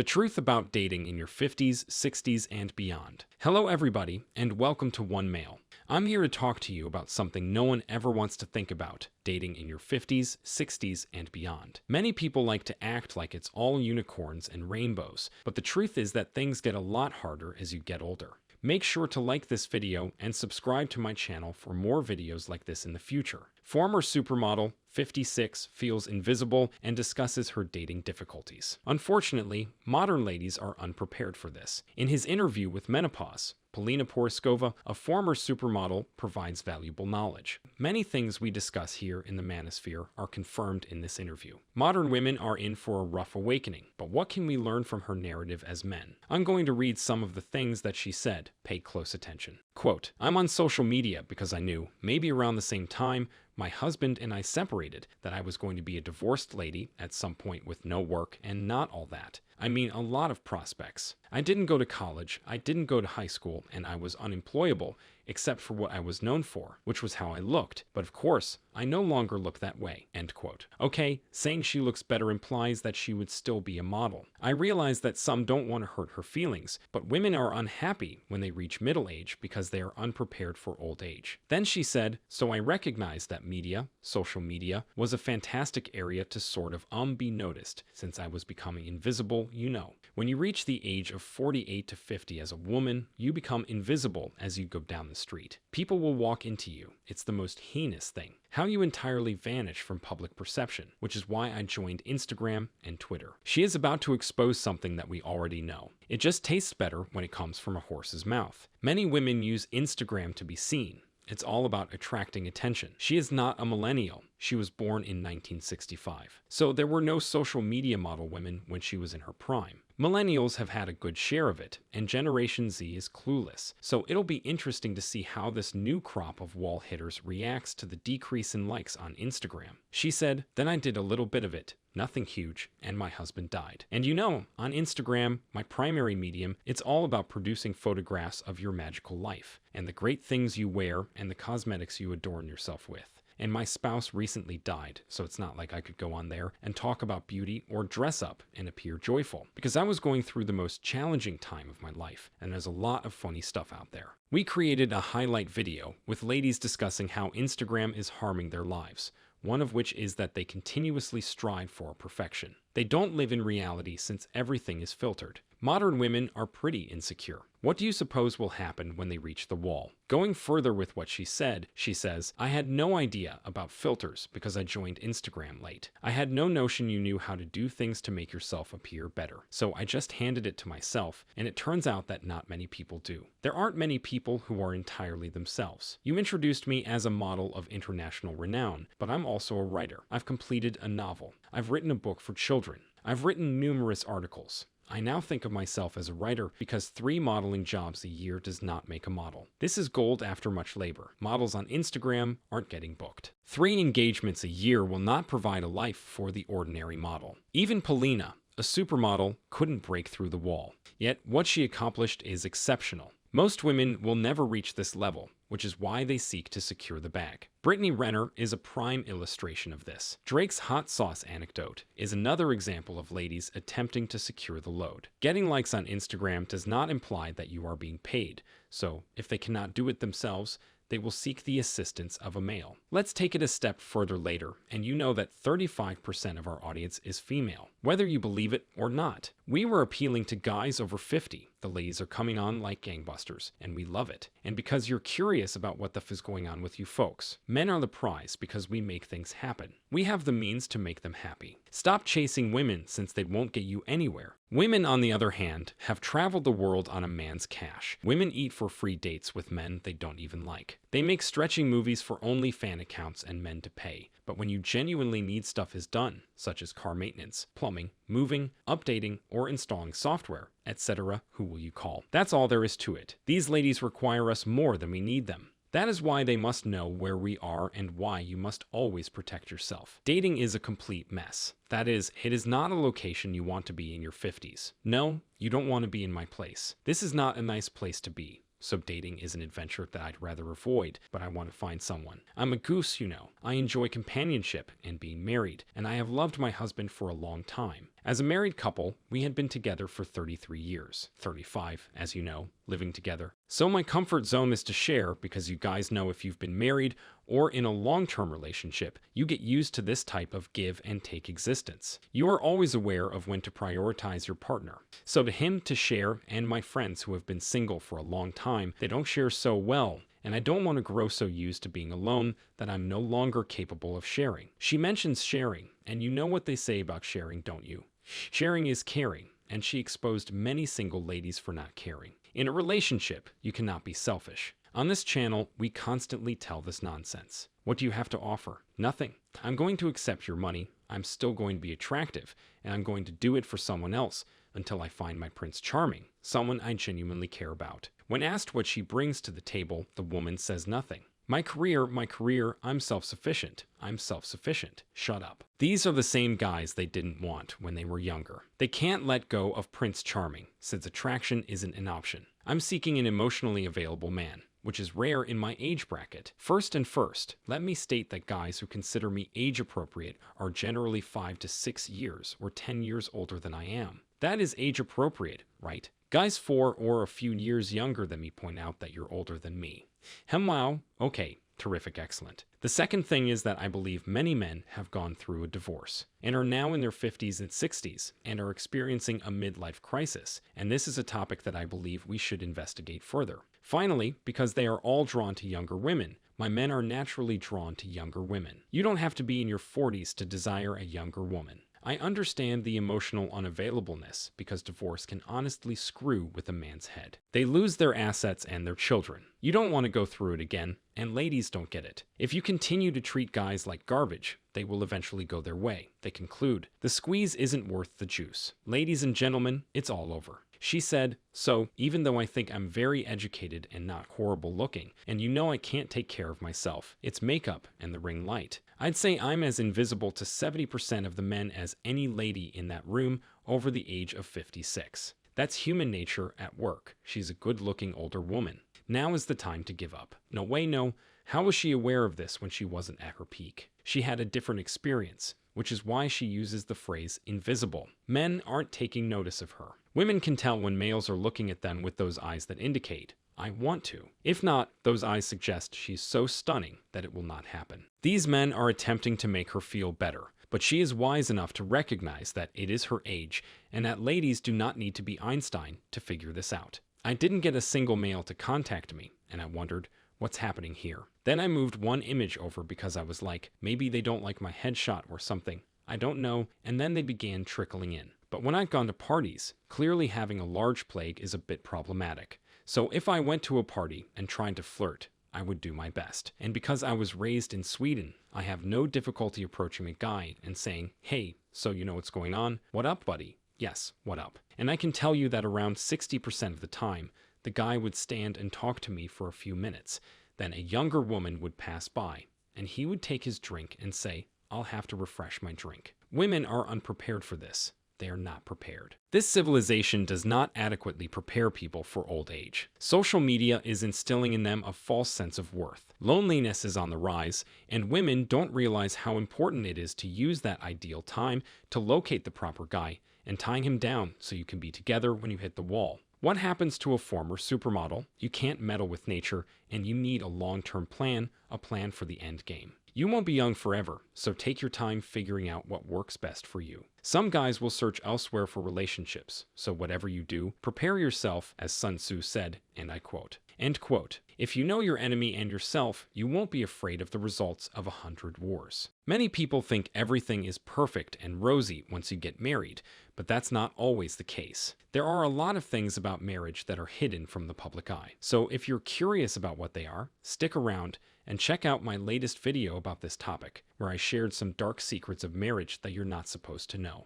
The truth about dating in your 50s, 60s, and beyond. Hello everybody, and welcome to One Mail. I'm here to talk to you about something no one ever wants to think about, dating in your 50s, 60s, and beyond. Many people like to act like it's all unicorns and rainbows, but the truth is that things get a lot harder as you get older. Make sure to like this video and subscribe to my channel for more videos like this in the future. Former supermodel, 56, feels invisible and discusses her dating difficulties. Unfortunately, modern ladies are unprepared for this. In his interview with Menopause, Polina Poroskova, a former supermodel, provides valuable knowledge. Many things we discuss here in the manosphere are confirmed in this interview. Modern women are in for a rough awakening, but what can we learn from her narrative as men? I'm going to read some of the things that she said. Pay close attention. Quote, "I'm on social media because I knew, maybe around the same time, my husband and I separated, that I was going to be a divorced lady at some point with no work and not all that. I mean, a lot of prospects. I didn't go to college, I didn't go to high school, and I was unemployable, except for what I was known for, which was how I looked. But of course, I no longer look that way." End quote. Okay, saying she looks better implies that she would still be a model. I realize that some don't want to hurt her feelings, but women are unhappy when they reach middle age because they are unprepared for old age. Then she said, "So I recognized that media, social media, was a fantastic area to sort of be noticed, since I was becoming invisible, you know. When you reach the age of 48 to 50 as a woman, you become invisible as you go down the street. People will walk into you. It's the most heinous thing. How you entirely vanish from public perception, which is why I joined Instagram and Twitter." She is about to expose something that we already know. It just tastes better when it comes from a horse's mouth. Many women use Instagram to be seen. It's all about attracting attention. She is not a millennial. She was born in 1965. So there were no social media model women when she was in her prime. Millennials have had a good share of it, and Generation Z is clueless. So it'll be interesting to see how this new crop of wall hitters reacts to the decrease in likes on Instagram. She said, "Then I did a little bit of it. Nothing huge, and my husband died. And you know, on Instagram, my primary medium, it's all about producing photographs of your magical life, and the great things you wear, and the cosmetics you adorn yourself with. And my spouse recently died, so it's not like I could go on there and talk about beauty or dress up and appear joyful, because I was going through the most challenging time of my life, and there's a lot of funny stuff out there." We created a highlight video with ladies discussing how Instagram is harming their lives. One of which is that they continuously strive for perfection. They don't live in reality since everything is filtered. Modern women are pretty insecure. What do you suppose will happen when they reach the wall? Going further with what she said, she says, "I had no idea about filters because I joined Instagram late. I had no notion you knew how to do things to make yourself appear better. So I just handed it to myself, and it turns out that not many people do. There aren't many people who are entirely themselves. You introduced me as a model of international renown, but I'm also a writer. I've completed a novel. I've written a book for children. I've written numerous articles. I now think of myself as a writer because 3 modeling jobs a year does not make a model. This is gold after much labor. Models on Instagram aren't getting booked. 3 engagements a year will not provide a life for the ordinary model. Even Polina, a supermodel, couldn't break through the wall. Yet what she accomplished is exceptional. Most women will never reach this level, which is why they seek to secure the bag. Brittany Renner is a prime illustration of this. Drake's hot sauce anecdote is another example of ladies attempting to secure the load. Getting likes on Instagram does not imply that you are being paid, so if they cannot do it themselves, they will seek the assistance of a male. Let's take it a step further later, and you know that 35% of our audience is female. Whether you believe it or not, we were appealing to guys over 50. The ladies are coming on like gangbusters, and we love it. And because you're curious about what the f is going on with you folks. Men are the prize because we make things happen. We have the means to make them happy. Stop chasing women since they won't get you anywhere. Women, on the other hand, have traveled the world on a man's cash. Women eat for free dates with men they don't even like. They make stretching movies for only fan accounts and men to pay. But when you genuinely need stuff is done, such as car maintenance, plumbing, moving, updating, or installing software, etc., who will you call? That's all there is to it. These ladies require us more than we need them. That is why they must know where we are and why you must always protect yourself. Dating is a complete mess. That is, it is not a location you want to be in your 50s. No, you don't want to be in my place. This is not a nice place to be. So dating is an adventure that I'd rather avoid, but I want to find someone. I'm a goose, you know. I enjoy companionship and being married, and I have loved my husband for a long time. As a married couple, we had been together for 33 years, 35, as you know, living together. So my comfort zone is to share because you guys know if you've been married or in a long-term relationship, you get used to this type of give and take existence. You are always aware of when to prioritize your partner. So to him to share, and my friends who have been single for a long time, they don't share so well, and I don't want to grow so used to being alone that I'm no longer capable of sharing. She mentions sharing, and you know what they say about sharing, don't you? Sharing is caring, and she exposed many single ladies for not caring. In a relationship, you cannot be selfish. On this channel, we constantly tell this nonsense. What do you have to offer? Nothing. I'm going to accept your money, I'm still going to be attractive, and I'm going to do it for someone else until I find my Prince Charming, someone I genuinely care about. When asked what she brings to the table, the woman says nothing. My career, I'm self-sufficient. I'm self-sufficient. Shut up. These are the same guys they didn't want when they were younger. They can't let go of Prince Charming, since attraction isn't an option. I'm seeking an emotionally available man, which is rare in my age bracket. First, let me state that guys who consider me age appropriate are generally 5 to 6 years or 10 years older than I am. That is age appropriate, right? Guys 4 or a few years younger than me point out that you're older than me. Wow, okay, terrific, excellent. The second thing is that I believe many men have gone through a divorce and are now in their 50s and 60s and are experiencing a midlife crisis, and this is a topic that I believe we should investigate further. Finally, because they are all drawn to younger women, my men are naturally drawn to younger women. You don't have to be in your 40s to desire a younger woman. I understand the emotional unavailableness because divorce can honestly screw with a man's head. They lose their assets and their children. You don't want to go through it again, and ladies don't get it. If you continue to treat guys like garbage, they will eventually go their way. They conclude, the squeeze isn't worth the juice. Ladies and gentlemen, it's all over. She said, so even though I think I'm very educated and not horrible looking, and you know I can't take care of myself, it's makeup and the ring light. I'd say I'm as invisible to 70% of the men as any lady in that room over the age of 56. That's human nature at work. She's a good-looking older woman. Now is the time to give up. No way, no. How was she aware of this when she wasn't at her peak? She had a different experience, which is why she uses the phrase invisible. Men aren't taking notice of her. Women can tell when males are looking at them with those eyes that indicate, I want to. If not, those eyes suggest she's so stunning that it will not happen. These men are attempting to make her feel better, but she is wise enough to recognize that it is her age and that ladies do not need to be Einstein to figure this out. I didn't get a single male to contact me, and I wondered, what's happening here? Then I moved one image over because I was like, maybe they don't like my headshot or something. I don't know, and then they began trickling in. But when I've gone to parties, clearly having a large plague is a bit problematic. So if I went to a party and tried to flirt, I would do my best. And because I was raised in Sweden, I have no difficulty approaching a guy and saying, hey, so you know what's going on? What up, buddy? Yes, what up? And I can tell you that around 60% of the time, the guy would stand and talk to me for a few minutes. Then a younger woman would pass by, and he would take his drink and say, I'll have to refresh my drink. Women are unprepared for this. They are not prepared. This civilization does not adequately prepare people for old age. Social media is instilling in them a false sense of worth. Loneliness is on the rise, and women don't realize how important it is to use that ideal time to locate the proper guy and tying him down so you can be together when you hit the wall. What happens to a former supermodel? You can't meddle with nature, and you need a long-term plan, a plan for the end game. You won't be young forever, so take your time figuring out what works best for you. Some guys will search elsewhere for relationships, so whatever you do, prepare yourself, as Sun Tzu said, and I quote, end quote. If you know your enemy and yourself, you won't be afraid of the results of 100 wars. Many people think everything is perfect and rosy once you get married, but that's not always the case. There are a lot of things about marriage that are hidden from the public eye. So if you're curious about what they are, stick around and check out my latest video about this topic, where I shared some dark secrets of marriage that you're not supposed to know.